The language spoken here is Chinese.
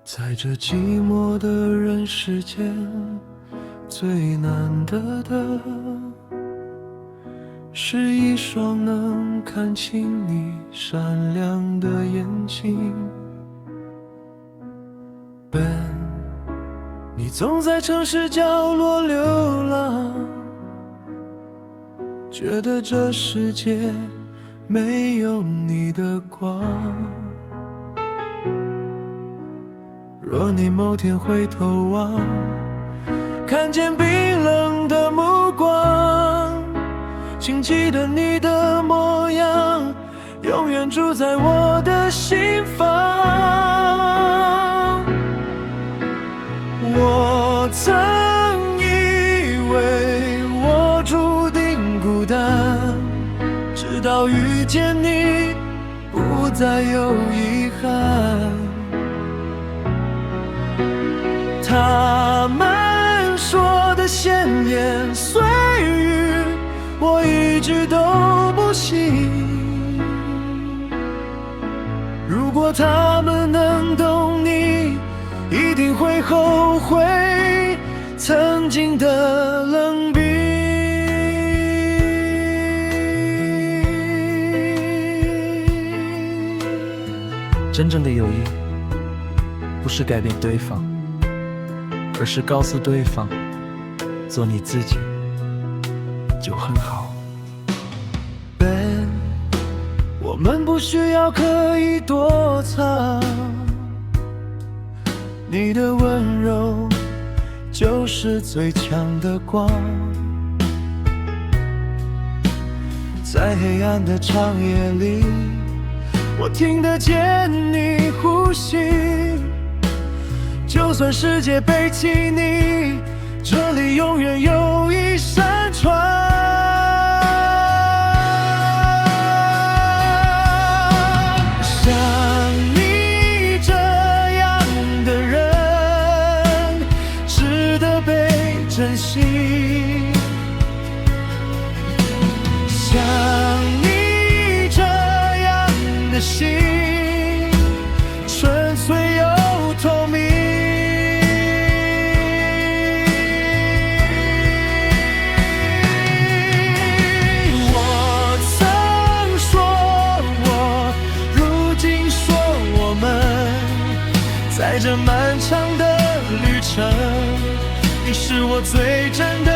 在这寂寞的人世间，最难得的是一双能看清你闪亮的眼睛。Ben， 你总在城市角落流浪，觉得这世界没有你的光。若你某天回头望，看见冰冷的目光，请记得你的模样，永远住在我的心房。我曾以为我注定孤单，直到遇见你，不再有遗憾。他们说的闲言碎语，我一句都不信。如果他们能懂你，一定会后悔曾经的冷冰。真正的友谊，不是改变对方，而是告诉对方，做你自己就很好。 Ben， 我们不需要刻意躲藏，你的温柔就是最强的光。在黑暗的长夜里，我听得见你呼吸。就算世界背弃你，这里永远有一扇窗。像你这样的人，值得被珍惜。像你这样的心，纯粹又透明。在这漫长的旅程，你是我最真的